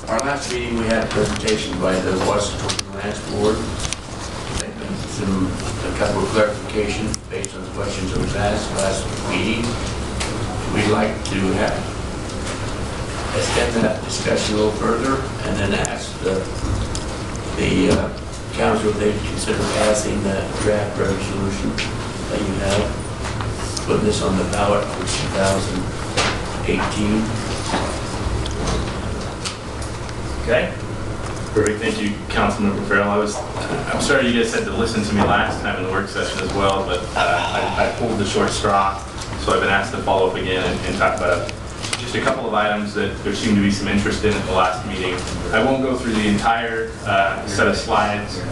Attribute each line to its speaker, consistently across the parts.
Speaker 1: Our last meeting, we had a presentation by the Wasatch County Lands Board. A couple of clarifications based on the questions that was asked last meeting. We'd like to extend that discussion a little further and then ask the council if they'd consider passing the draft resolution that you have, putting this on the ballot for 2018.
Speaker 2: Okay. Perfect. Thank you, Councilmember Farrell. I'm sorry you guys had to listen to me last time in the work session as well, but I pulled the short straw, so I've been asked to follow up again and talk about just a couple of items that there seemed to be some interest in at the last meeting. I won't go through the entire set of slides,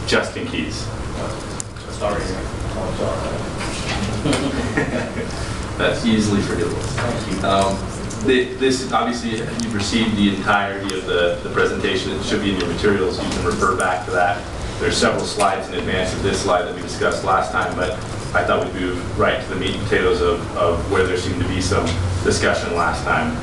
Speaker 2: just in case. Sorry. That's easily forgivable. Thank you. This, obviously, you've received the entirety of the presentation. It should be in your materials. You can refer back to that. There's several slides in advance of this slide that we discussed last time, but I thought we'd move right to the meat and potatoes of where there seemed to be some discussion last time.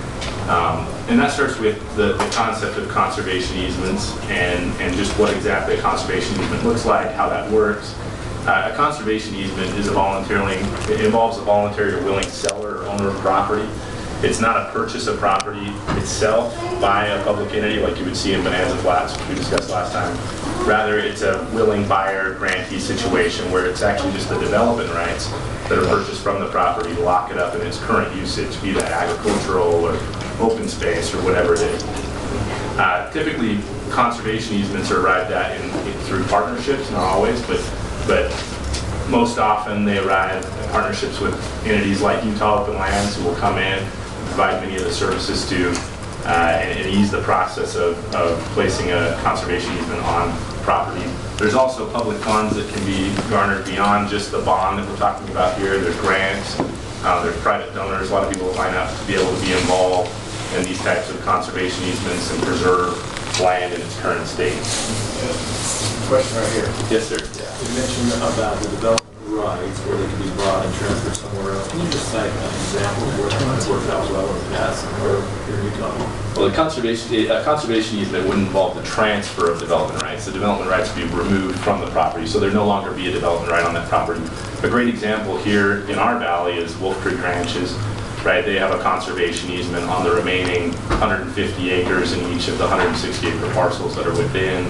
Speaker 2: And that starts with the concept of conservation easements and just what exactly a conservation easement looks like, how that works. A conservation easement is it involves a voluntary or willing seller or owner of property. It's not a purchase of property itself by a public entity like you would see in Bonanza Flats, which we discussed last time. Rather, it's a willing buyer grantee situation where it's actually just the development rights that are purchased from the property to lock it up in its current usage, be that agricultural or open space or whatever it is. Typically, conservation easements are arrived at through partnerships, not always, but most often they arrive in partnerships with entities like Utah Open Lands who will come in, provide many of the services to and ease the process of placing a conservation easement on property. There's also public funds that can be garnered beyond just the bond that we're talking about here. There's grants, there's private donors. A lot of people line up to be able to be involved in these types of conservation easements and preserve land in its current state.
Speaker 3: Question right here.
Speaker 2: Yes, sir.
Speaker 3: You mentioned about the development rights where they can be brought and transferred somewhere else. Can you just cite an example of where that might work out well in the past or here in Utah?
Speaker 2: Well, a conservation easement would involve the transfer of development rights. The development rights would be removed from the property, so there no longer be a development right on that property. A great example here in our valley is Wolf Creek Ranches. Right, they have a conservation easement on the remaining 150 acres in each of the 160 acre parcels that are within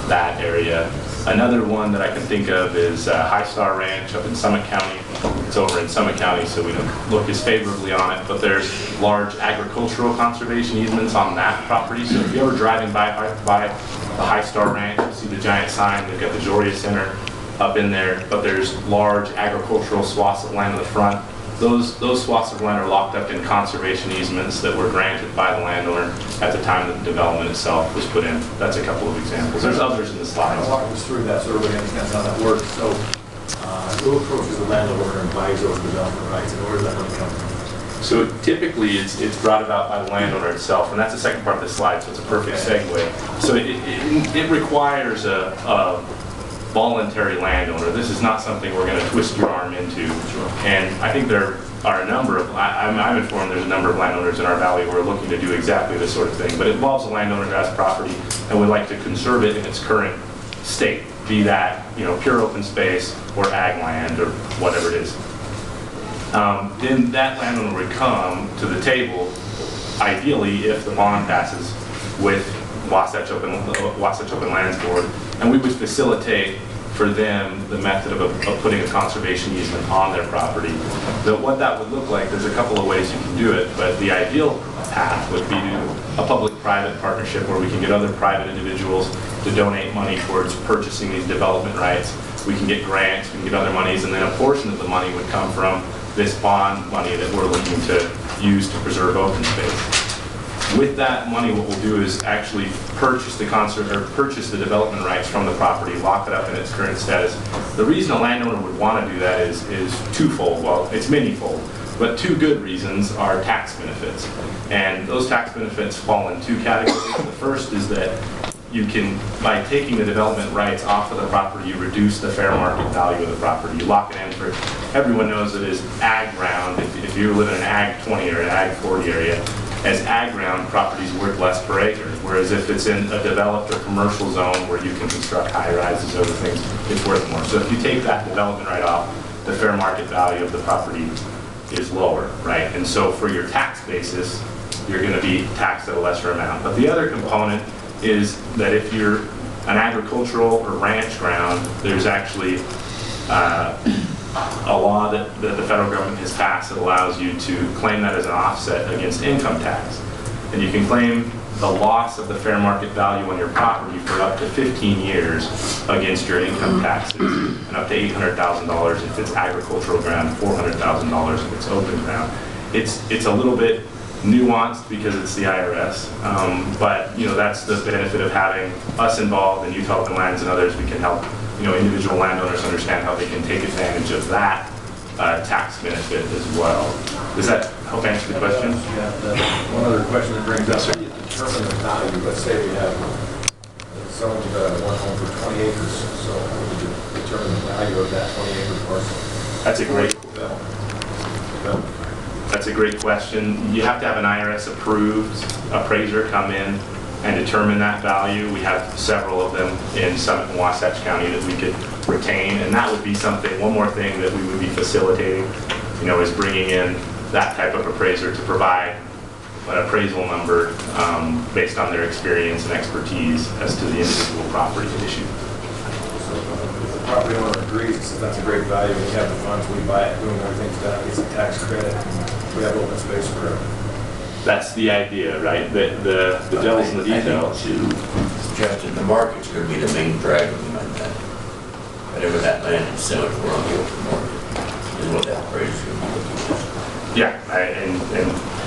Speaker 2: that area. Another one that I can think of is High Star Ranch up in Summit County. It's over in Summit County, so we don't look as favorably on it, but there's large agricultural conservation easements on that property. So if you're ever driving by the High Star Ranch, you see the giant sign, they've got the Joria Center up in there, but there's large agricultural swaths of land in the front. Those swaths of land are locked up in conservation easements that were granted by the landowner at the time that the development itself was put in. That's a couple of examples. There's others in the slides.
Speaker 3: Walk us through that so everybody understands how that works. So who approaches the landowner and buys those development rights, and where does that money come from?
Speaker 2: So typically it's brought about by the landowner itself, and that's the second part of the slide, so it's a perfect segue. So it requires a voluntary landowner. This is not something we're going to twist your arm into. And I think there are a number of, I'm informed there's a number of landowners in our valley who are looking to do exactly this sort of thing. But it involves a landowner who has property and would like to conserve it in its current state, be that pure open space or ag land or whatever it is. Then that landowner would come to the table, ideally if the bond passes, with Wasatch Open Lands Board, and we would facilitate for them the method of putting a conservation easement on their property. But what that would look like, there's a couple of ways you can do it, but the ideal path would be a public-private partnership where we can get other private individuals to donate money towards purchasing these development rights. We can get grants, we can get other monies, and then a portion of the money would come from this bond money that we're looking to use to preserve open space. With that money, what we'll do is actually purchase the development rights from the property, lock it up in its current status. The reason a landowner would want to do that is twofold. Well, it's manyfold, but two good reasons are tax benefits. And those tax benefits fall in two categories. The first is that you can, by taking the development rights off of the property, you reduce the fair market value of the property. You lock it in for, everyone knows it is ag ground. If you live in an ag 20 or an ag 40 area, as ag ground, property's worth less per acre. Whereas if it's in a developed or commercial zone where you can construct high rises over things, it's worth more. So if you take that development right off, the fair market value of the property is lower, right? And so for your tax basis, you're going to be taxed at a lesser amount. But the other component is that if you're an agricultural or ranch ground, there's actually a law that the federal government has passed that allows you to claim that as an offset against income tax. And you can claim the loss of the fair market value on your property for up to 15 years against your income taxes, and up to $800,000 if it's agricultural ground, $400,000 if it's open ground. It's a little bit nuanced because it's the IRS, but that's the benefit of having us involved in Utah Open Lands and others. We can help individual landowners understand how they can take advantage of that tax benefit as well. Does that help answer the question?
Speaker 3: One other question that brings up, how do you determine the value? Let's say we have someone with one home for 20 acres, so how would you determine the value of that 20-acre parcel?
Speaker 2: That's a great question. You have to have an IRS approved appraiser come in and determine that value. We have several of them in Summit and Wasatch County that we could retain, and that would be something, one more thing that we would be facilitating, is bringing in that type of appraiser to provide an appraisal number based on their experience and expertise as to the individual property issue.
Speaker 3: So if the property owner agrees and says that's a great value, we have the funds, we buy it, doing everything's done, gets a tax credit, and we have open space forever.
Speaker 2: That's the idea, right? The devil's in the details.
Speaker 1: To suggest that the market's going to be the main driver behind that. Whatever that land is selling for on the open market is what that appraiser is going to be looking at.
Speaker 2: Yeah, and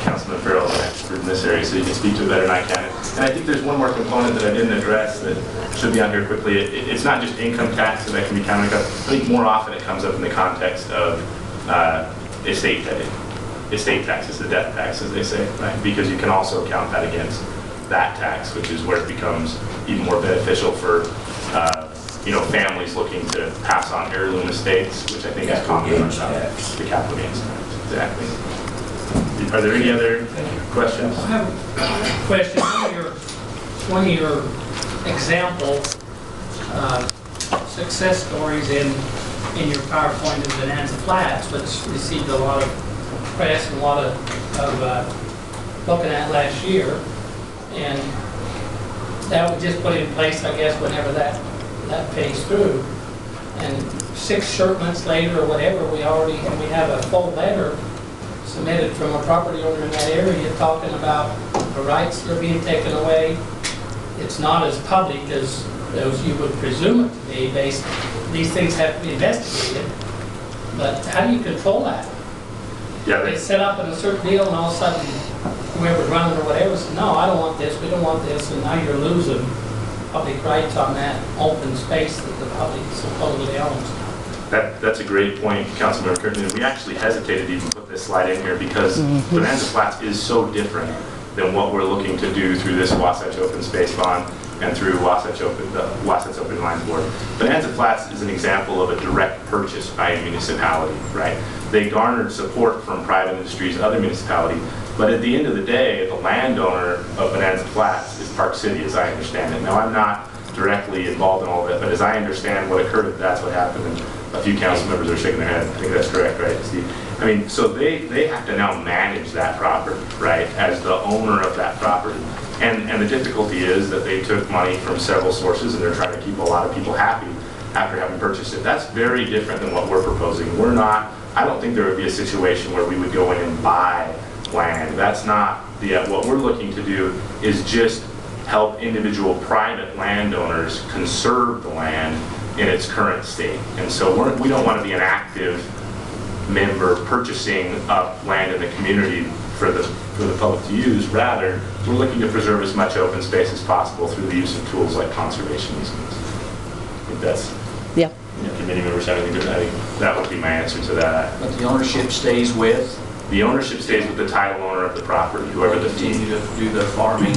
Speaker 2: Councilman Farrell is an expert in this area, so you can speak to it better than I can. And I think there's one more component that I didn't address that should be on here quickly. It's not just income tax that can be counted up. I think more often it comes up in the context of estate taxes, the death tax, as they say, right? Because you can also count that against that tax, which is where it becomes even more beneficial for families looking to pass on heirloom estates, which I think is common in the capital gains tax. Exactly. Are there any other questions?
Speaker 4: I have a question. One of your example success stories in your PowerPoint is Bonanza Flats, which received a lot of press and a lot of looking at last year, and that was just put in place, I guess, whenever that phase through. And 6 short months later or whatever, we have a full letter submitted from a property owner in that area talking about the rights that are being taken away. It's not as public as you would presume it to be. These things have to be investigated, but how do you control that?
Speaker 2: Yeah,
Speaker 4: They set up in a certain deal, and all of a sudden, whoever's running or whatever says, no, I don't want this, we don't want this, and now you're losing public rights on that open space that the public supposedly owns.
Speaker 2: That's a great point, Councilmember Kirkland. We actually hesitated to even put this slide in here because Bonanza Flats is so different than what we're looking to do through this Wasatch Open Space Bond and through the Wasatch Open Lines Board. Bonanza Flats is an example of a direct purchase by a municipality, right? They garnered support from private industries, other municipalities, but at the end of the day, the landowner of Bonanza Flats is Park City, as I understand it. Now, I'm not directly involved in all of it, but as I understand what occurred, that's what happened, and a few council members are shaking their head. I think that's correct, right, Steve? I mean, so they have to now manage that property, right, as the owner of that property. And the difficulty is that they took money from several sources, and they're trying to keep a lot of people happy after having purchased it. That's very different than what we're proposing. I don't think there would be a situation where we would go in and buy land. That's not what we're looking to do is just help individual private landowners conserve the land in its current state. And so we don't want to be an active member purchasing up land in the community for the public to use. Rather, we're looking to preserve as much open space as possible through the use of tools like conservation easements. I think that's,
Speaker 5: yeah.
Speaker 2: Committee members have anything to, I think that would be my answer to that.
Speaker 6: But the ownership stays with?
Speaker 2: The ownership stays with the title owner of the property, whoever the
Speaker 6: continue to do the farming.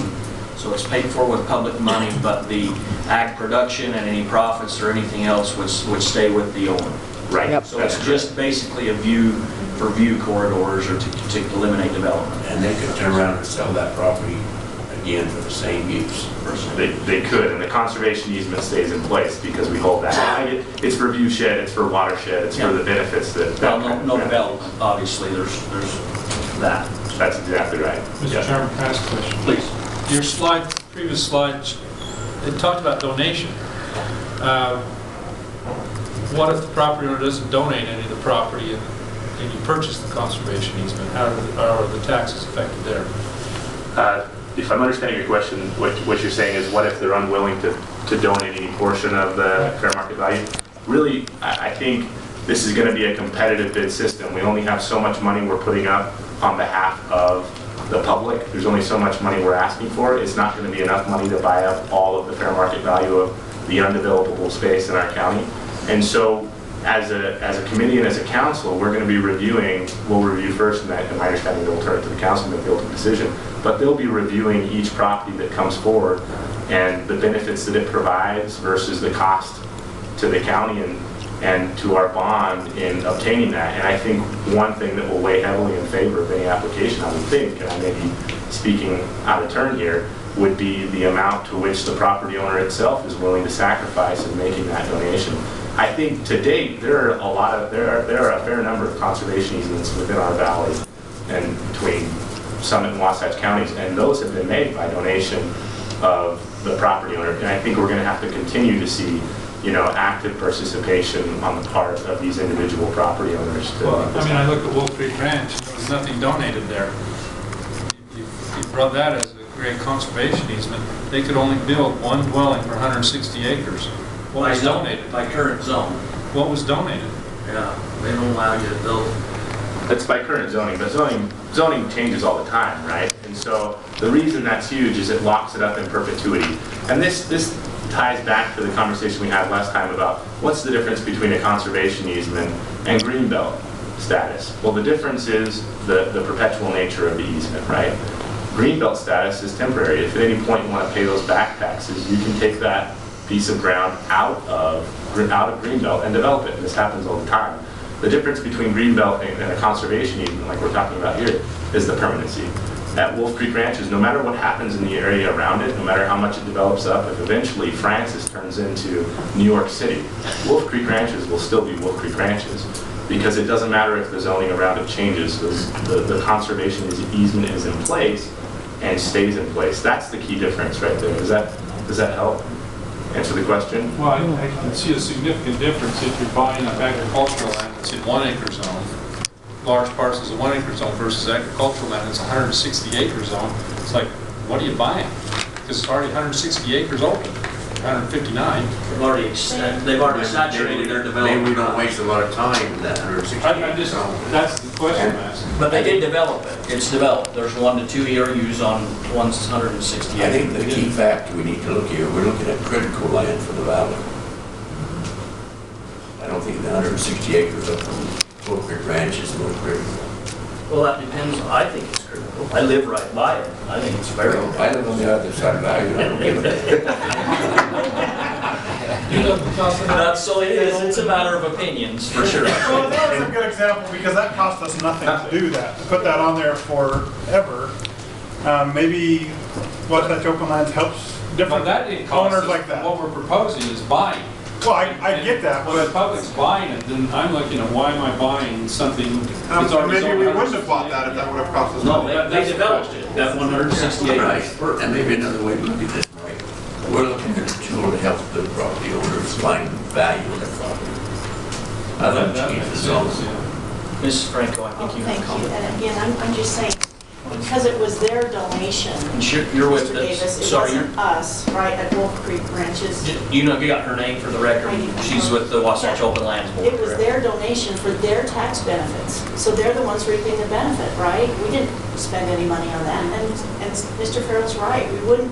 Speaker 6: So it's paid for with public money, but the ag production and any profits or anything else would stay with the owner.
Speaker 2: Right.
Speaker 5: Yep.
Speaker 6: So it's just basically a view for view corridors or to eliminate development.
Speaker 1: And they could turn around and sell that property again for the same use.
Speaker 2: They could, and the conservation easement stays in place because we hold that. It's for view shed, it's for watershed, it's for the benefits that.
Speaker 6: Well, no development, obviously, there's that.
Speaker 2: That's exactly right.
Speaker 5: Mr. Chairman, can I ask a question?
Speaker 6: Please.
Speaker 5: Your slide, previous slide, it talked about donation. What if the property owner doesn't donate any of the property and you purchase the conservation easement? How are the taxes affected there?
Speaker 2: If I'm understanding your question, what you're saying is what if they're unwilling to donate any portion of the fair market value? Really, I think this is going to be a competitive bid system. We only have so much money we're putting up on behalf of the public. There's only so much money we're asking for. It's not going to be enough money to buy up all of the fair market value of the undevelopable space in our county. And so as a committee and as a council, we're going to be reviewing, we'll review first, and my understanding they'll turn it to the council and make the ultimate decision, but they'll be reviewing each property that comes forward and the benefits that it provides versus the cost to the county and to our bond in obtaining that. And I think one thing that will weigh heavily in favor of any application, I would think, and I may be speaking out of turn here, would be the amount to which the property owner itself is willing to sacrifice in making that donation. I think to date there are a fair number of conservation easements within our valley and between Summit and Wasatch counties, and those have been made by donation of the property owner. And I think we're going to have to continue to see, active participation on the part of these individual property owners.
Speaker 5: Well, I mean, I look at Wolf Creek Ranch, and there was nothing donated there. You brought that as a great conservation easement. They could only build one dwelling for 160 acres. What was donated?
Speaker 6: By current zone.
Speaker 5: What was donated?
Speaker 6: Yeah, they don't allow you to build.
Speaker 2: That's by current zoning, but zoning changes all the time, right? And so the reason that's huge is it locks it up in perpetuity. And this ties back to the conversation we had last time about what's the difference between a conservation easement and greenbelt status. Well, the difference is the perpetual nature of the easement, right? Greenbelt status is temporary. If at any point you want to pay those back taxes, you can take that piece of ground out of greenbelt and develop it. And this happens all the time. The difference between greenbelt and a conservation easement, like we're talking about here, is the permanency. At Wolf Creek Ranches, no matter what happens in the area around it, no matter how much it develops up, if eventually Francis turns into New York City, Wolf Creek Ranches will still be Wolf Creek Ranches, because it doesn't matter if the zoning around it changes. The conservation easement is in place and stays in place. That's the key difference right there. Does that help answer the question?
Speaker 5: Well, I can see a significant difference if you're buying up agricultural land that's in 1 acre zone, large parcels of 1 acre zone versus agricultural land that's 160 acre zone. It's like, what are you buying? Because it's already 160 acres open, 159.
Speaker 6: They've already saturated their development.
Speaker 1: Maybe we don't waste a lot of time in that 160 acres.
Speaker 5: That's the question I'm asking.
Speaker 6: But they did develop it. It's developed. There's 1 to 2 ERUs on one's 160
Speaker 1: I think
Speaker 6: acres.
Speaker 1: the key factor we need to look here, we're looking at critical land for the valley. I don't think the 160 acres up from Wolf Creek Ranch is more critical.
Speaker 6: Well, that depends. I think it's critical. I live right by it. I think it's very
Speaker 1: Well, I live on the other side of the valley, and I don't give a damn.
Speaker 6: So it is. It's a matter of opinions, for sure.
Speaker 7: Well, that was a good example because that cost us nothing to do that, to put that on there forever. Maybe Wasatch Open Lands helps
Speaker 5: But
Speaker 7: different
Speaker 5: that didn't cost
Speaker 7: owners
Speaker 5: us.
Speaker 7: like that.
Speaker 5: What we're proposing is buying.
Speaker 7: Well, I get that,
Speaker 5: When the
Speaker 7: but
Speaker 5: public's buying it, then I'm looking at why am I buying something that's already
Speaker 7: maybe
Speaker 5: zoned
Speaker 7: we wouldn't have
Speaker 5: 160
Speaker 7: bought that if that would have cost us
Speaker 6: No,
Speaker 7: money.
Speaker 6: they developed it. That 160 acres.
Speaker 1: Right, and maybe another way to look at this, right? We're looking at a tool to help the property owners find value in their property. I don't
Speaker 5: That
Speaker 1: change the
Speaker 5: makes
Speaker 1: zone.
Speaker 5: sense, yeah.
Speaker 6: Mrs. Franco, I think you have a
Speaker 8: Thank you,
Speaker 6: comment.
Speaker 8: and again, I'm just saying, because it was their donation,
Speaker 6: You're with
Speaker 8: Mr. Davis,
Speaker 6: us.
Speaker 8: it
Speaker 6: Sorry,
Speaker 8: wasn't us, right, at Wolf Creek Ranches.
Speaker 6: you got her name for the record.
Speaker 8: I do.
Speaker 6: She's with the Wasatch Open Lands Board.
Speaker 8: It was their donation for their tax benefits, so they're the ones reaping the benefit, right? We didn't spend any money on that, and Mr. Farrell's right, we wouldn't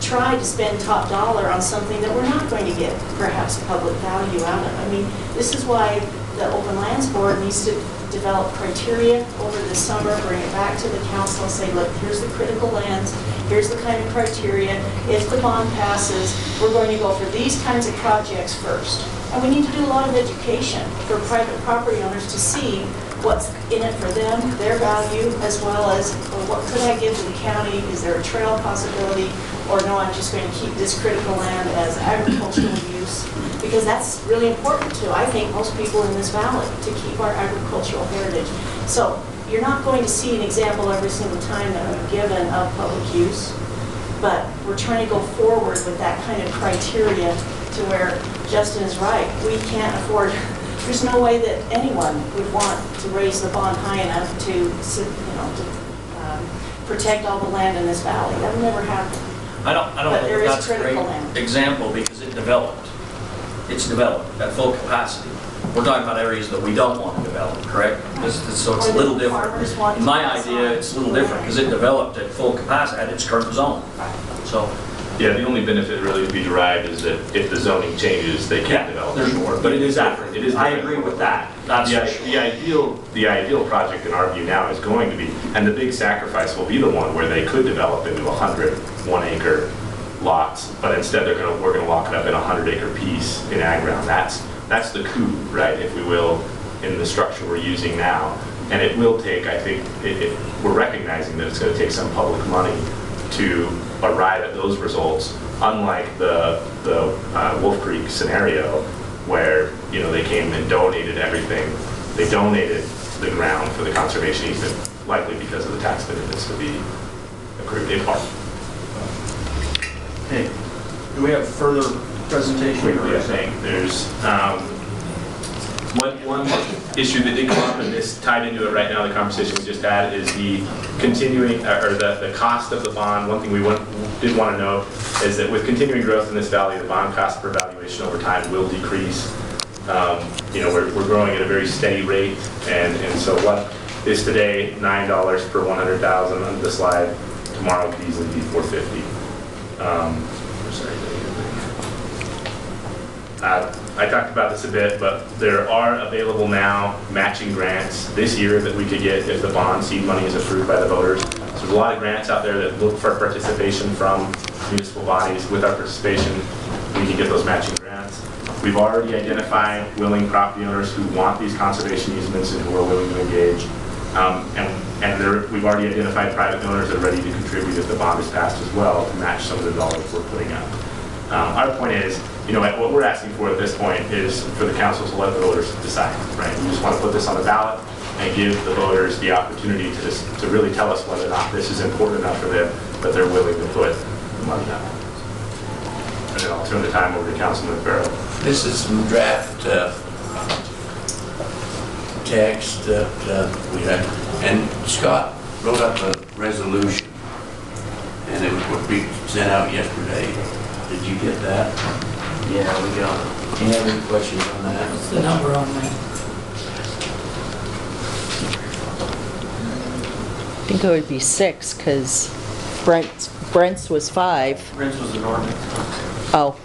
Speaker 8: try to spend top dollar on something that we're not going to get perhaps public value out of. I mean, this is why the Open Lands Board needs to develop criteria over the summer, bring it back to the council and say, look, here's the critical lands, here's the kind of criteria. If the bond passes, we're going to go for these kinds of projects first. And we need to do a lot of education for private property owners to see what's in it for them, their value, as well as, well, what could I give to the county? Is there a trail possibility? Or no, I'm just going to keep this critical land as agricultural use, because that's really important too. I think most people in this valley, to keep our agricultural heritage. So you're not going to see an example every single time that we've given of public use, but we're trying to go forward with that kind of criteria to where Justin is right. We can't afford, there's no way that anyone would want to raise the bond high enough to, protect all the land in this valley. That would never happen.
Speaker 6: I don't
Speaker 8: But
Speaker 6: know
Speaker 8: there
Speaker 6: if
Speaker 8: is
Speaker 6: that's a
Speaker 8: critical
Speaker 6: great
Speaker 8: land.
Speaker 6: example because it developed. It's developed at full capacity. We're talking about areas that we don't want to develop, correct? So it's a little different. In my idea, it's a little different because it developed at full capacity at its current zone. So,
Speaker 2: Yeah, the only benefit really to be derived is that if the zoning changes, they can't develop
Speaker 6: there's
Speaker 2: more.
Speaker 6: but it is
Speaker 2: different. It is
Speaker 6: I
Speaker 2: different.
Speaker 6: agree with that. That's for sure.
Speaker 2: The ideal project in our view now is going to be, and the big sacrifice will be the one where they could develop into 100 1-acre lots, but instead we're going to lock it up in a 100-acre piece in ag ground. That's the coup, right, if we will, in the structure we're using now. And it will take, I think, we're recognizing that it's going to take some public money to arrive at those results, unlike the Wolf Creek scenario where, they came and donated everything. They donated the ground for the conservation easement, likely because of the tax benefits to be accrued in part.
Speaker 6: Okay. Do we have further presentation?
Speaker 2: I think there's one issue that did come up, and this tied into it right now, the conversation we just had, is the continuing, or the cost of the bond. One thing we did want to note is that with continuing growth in this valley, the bond cost per valuation over time will decrease. We're growing at a very steady rate, and so what is today $9 per 100,000 under the slide, tomorrow could easily be $450. I talked about this a bit, but there are available now matching grants this year that we could get if the bond seed money is approved by the voters. So there's a lot of grants out there that look for participation from municipal bodies. With our participation, we can get those matching grants. We've already identified willing property owners who want these conservation easements and who are willing to engage. We've already identified private owners that are ready to contribute if the bond is passed as well to match some of the dollars we're putting up. Our point is, what we're asking for at this point is for the council to let the voters decide, right? We just want to put this on the ballot and give the voters the opportunity to really tell us whether or not this is important enough for them that they're willing to put the money down. And then I'll turn the time over to Councilman Farrell.
Speaker 1: This is some draft text that we had, and Scott wrote up a resolution, and it was being sent out yesterday. Did you get that?
Speaker 6: Yeah, we got it.
Speaker 1: Do you have any questions on that?
Speaker 4: What's the number on that?
Speaker 9: I think it would be 6 because Brent's was 5.
Speaker 6: Brent's was the Norman.
Speaker 9: Oh.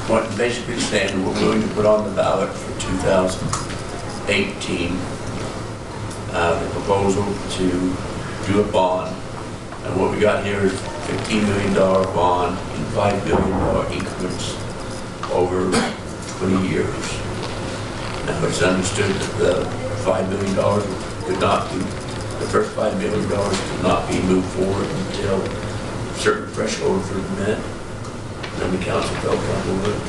Speaker 1: What basically saying we're going to put on the ballot for 2018 the proposal to do a bond, and what we got here is $15 million bond in $5 billion increments over 20 years. Now it's understood that the $5 million could not be, the first $5 million could not be moved forward until certain thresholds are met. Then the council felt comfortable with it,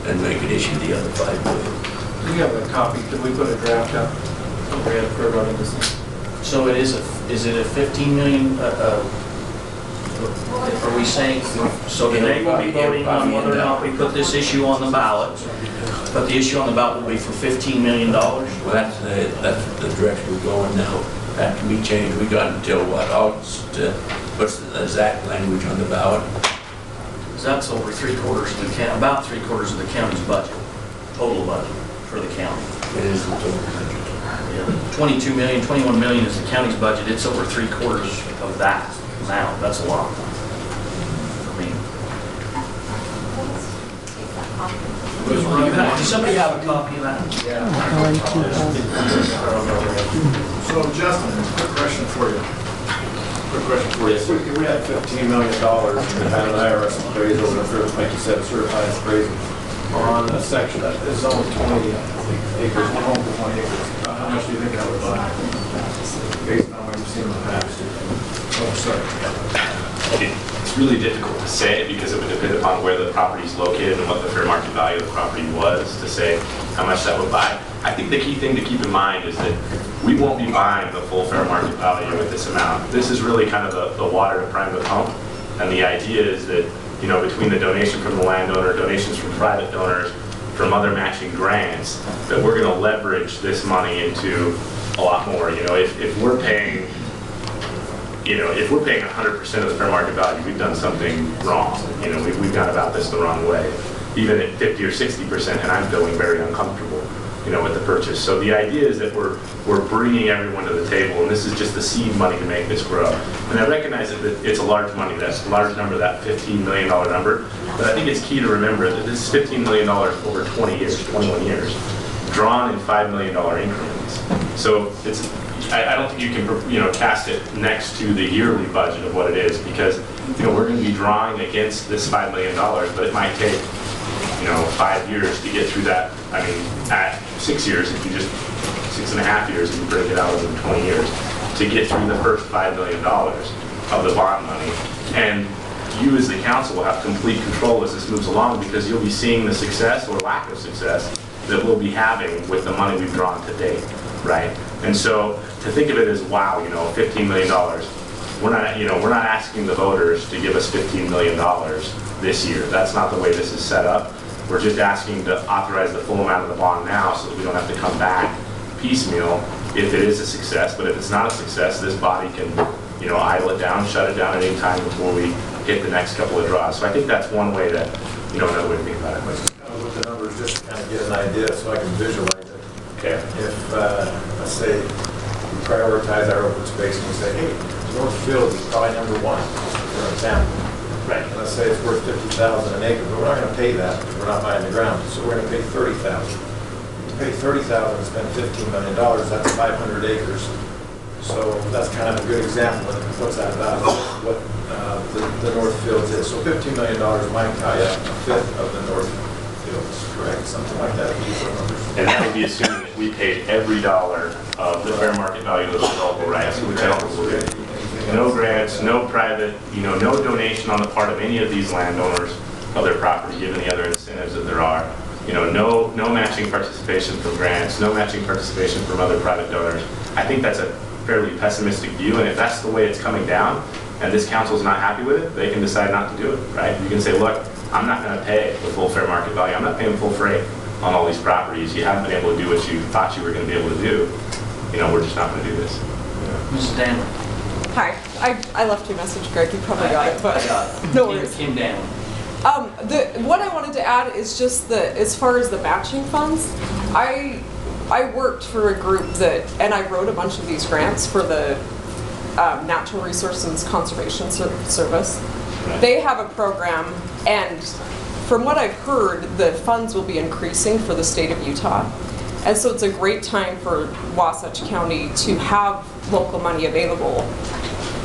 Speaker 1: and they could issue the other $5 million.
Speaker 10: Do you have a copy? Could we put a draft up? We have for running this.
Speaker 6: So is it a 15 million, are we saying, so today we'll be voting on whether or not we put this issue on the ballot, but the issue on the ballot will be for $15 million?
Speaker 1: Well, that's the direction we're going now. That can be changed. We got until what, August, what's the exact language on the ballot?
Speaker 6: That's over 3/4 of the county, about 3/4 of the county's budget, total budget for the county.
Speaker 1: It is the total budget.
Speaker 6: Yeah, 22 million, 21 million is the county's budget. It's over 3/4 of that now. That's a lot for me.
Speaker 10: You have
Speaker 6: Does somebody have a copy of that?
Speaker 3: So Justin, quick question for you. If we had $15 million and we had an IRS appraisal, like you said, a certified appraisal on a section that is only 20 acres, one home for 20 acres, how much do you think that would buy? Based on what you've seen in the past? Oh, sorry.
Speaker 2: It's really difficult to say because it would depend upon where the property is located and what the fair market value of the property was to say how much that would buy. I think the key thing to keep in mind is that we won't be buying the full fair market value with this amount. This is really kind of the water to prime the pump. And the idea is that, you know, between the donation from the landowner, donations from private donors, from other matching grants, that we're going to leverage this money into a lot more. You know, if we're paying, you know, if we're paying 100% of the fair market value, we've done something wrong. You know, we've gone about this the wrong way. Even at 50 or 60%, and I'm feeling very uncomfortable, you know, with the purchase. So the idea is that we're bringing everyone to the table, and this is just the seed money to make this grow. And I recognize that it's a large money, that's a large number, that $15 million number, but I think it's key to remember that this is $15 million over 20 years, 21 years, drawn in $5 million increments. So it's, I don't think you can, you know, cast it next to the yearly budget of what it is, because, you know, we're going to be drawing against this $5 million, but it might take, you know, 5 years to get through that. I mean, at 6 years, if you just 6.5 years, if you break it out over 20 years, to get through the first $5 million of the bond money. And you as the council will have complete control as this moves along, because you'll be seeing the success or lack of success that we'll be having with the money we've drawn to date, right? And so to think of it as, wow, you know, $15 million, we're not, you know, we're not asking the voters to give us $15 million this year. That's not the way this is set up. We're just asking to authorize the full amount of the bond now so that we don't have to come back piecemeal if it is a success. But if it's not a success, this body can, you know, idle it down, shut it down at any time before we hit the next couple of draws. So I think that's one way that, you know, another way to think about it.
Speaker 3: Let's kind of look at the numbers just to kind of get an idea so I can visualize it.
Speaker 2: Okay.
Speaker 3: If, let's say, we prioritize our open space and we say, hey, Northfield is probably number one, for example.
Speaker 2: Right.
Speaker 3: And let's say it's worth $50,000 an acre, but we're not going to pay that because we're not buying the ground. So we're going to pay $30,000. To pay $30,000 and spend $15 million, that's 500 acres. So that's kind of a good example of what's that about, what the Northfields is. So $15 million might tie up a fifth of the Northfields, correct? Something like that.
Speaker 2: And that would be assuming that we paid every dollar of the fair market value of the developable rights, which I don't believe. No grants, no private, you know, no donation on the part of any of these landowners of their property, given the other incentives that there are. You know, no matching participation from grants, no matching participation from other private donors. I think that's a fairly pessimistic view, and if that's the way it's coming down, and this council is not happy with it, they can decide not to do it, right? You can say, look, I'm not going to pay the full fair market value. I'm not paying full freight on all these properties. You haven't been able to do what you thought you were going to be able to do. You know, we're just not going to do this.
Speaker 6: Mrs. Danley.
Speaker 11: Hi, I left you a message, Greg, you probably got it, but
Speaker 6: I got it.
Speaker 11: no worries.
Speaker 6: Kim Danley.
Speaker 11: What I wanted to add is just as far as the matching funds, I worked for a group and I wrote a bunch of these grants for the Natural Resources Conservation Service. They have a program, and from what I've heard, the funds will be increasing for the state of Utah. And so it's a great time for Wasatch County to have local money available.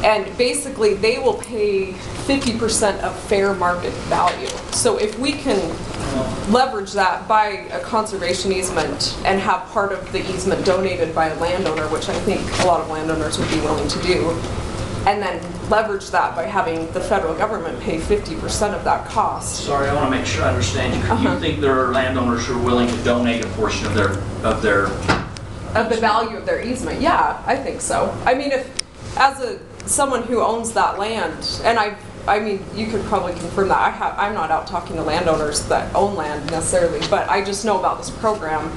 Speaker 11: And basically, they will pay 50% of fair market value. So if we can leverage that by a conservation easement and have part of the easement donated by a landowner, which I think a lot of landowners would be willing to do, and then leverage that by having the federal government pay 50% of that cost.
Speaker 6: Sorry, I want to make sure I understand you. You think there are landowners who are willing to donate a portion of the
Speaker 11: value of their easement? Yeah, I think so. I mean, if as someone who owns that land, and I mean, you could probably confirm that. I'm not out talking to landowners that own land necessarily, but I just know about this program,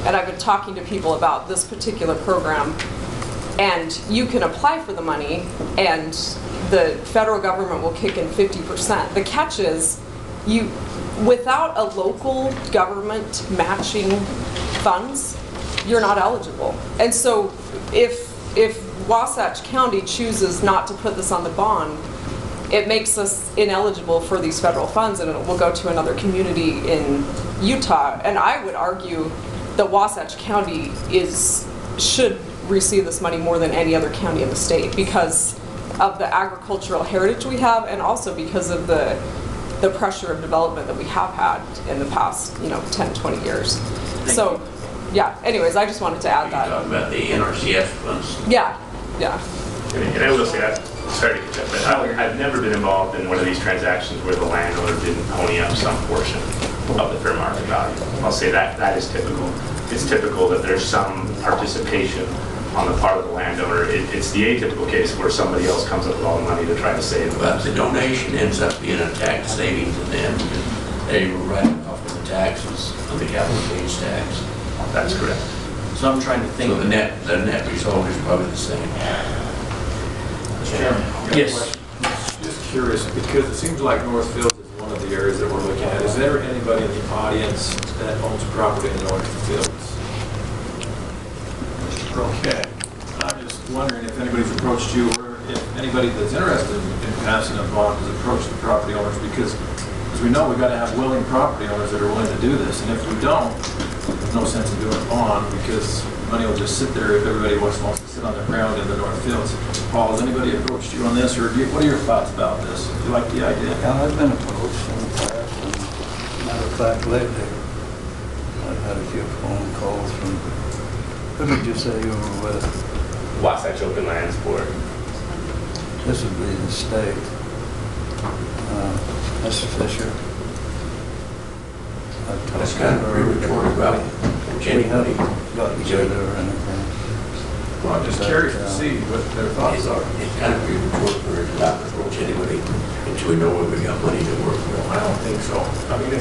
Speaker 11: and I've been talking to people about this particular program. And you can apply for the money, and the federal government will kick in 50%. The catch is, without a local government matching funds, you're not eligible. And so if Wasatch County chooses not to put this on the bond, it makes us ineligible for these federal funds, and it will go to another community in Utah. And I would argue that Wasatch County should receive this money more than any other county in the state because of the agricultural heritage we have, and also because of the pressure of development that we have had in the past, 10, 20 years. So, yeah, anyways, I just wanted to add that.
Speaker 1: You're talking about the NRCS funds.
Speaker 11: Yeah.
Speaker 2: And I will say, sorry to get that, but I've never been involved in one of these transactions where the landowner didn't pony up some portion of the fair market value. I'll say that is typical. It's typical that there's some participation on the part of the landowner. It's the atypical case where somebody else comes up with all the money to try to save it.
Speaker 1: But the donation ends up being a tax savings to them because they were writing off of the taxes on the capital gains tax.
Speaker 2: That's correct.
Speaker 6: So I'm trying to think.
Speaker 1: So the net result is probably the same.
Speaker 3: Mr. Chairman, I got a
Speaker 6: Yes.
Speaker 3: question. Just curious, because it seems like Northfield is one of the areas that we're looking at. Is there anybody in the audience that owns property in Northfield? Okay. I'm just wondering if anybody's approached you, or if anybody that's interested in passing a bond has approached the property owners, because as we know, we've got to have willing property owners that are willing to do this. And if we don't, there's no sense in doing a bond, because money will just sit there if everybody wants to sit on the ground in the North Fields. Paul, has anybody approached you on this, or what are your thoughts about this? Do you like the idea?
Speaker 12: Yeah, I've been approached in the past, and matter of fact, lately, I've had a few phone calls from, who did you say you were with?
Speaker 2: Wasatch Open Lands Board.
Speaker 12: This would be the state. Mr. Fisher. I've
Speaker 1: That's
Speaker 12: talked
Speaker 1: kind
Speaker 12: to
Speaker 1: of
Speaker 12: her.
Speaker 1: premature about
Speaker 12: We haven't got together or anything.
Speaker 3: Well, I'm just curious to see what their thoughts are.
Speaker 1: It's kind of premature for us not to approach anybody until we know where we got money to work with.
Speaker 3: I don't think so. I mean,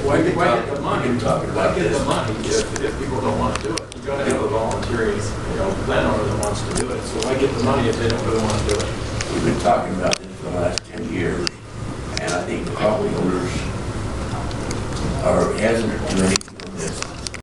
Speaker 3: why get the money? Why get the money if people don't want to do it? You got to have a volunteering, landowner that wants to do it. So why get the money if they don't really want to do it?
Speaker 1: We've been talking about this for the last 10 years, and I think the property owners are hesitant to do anything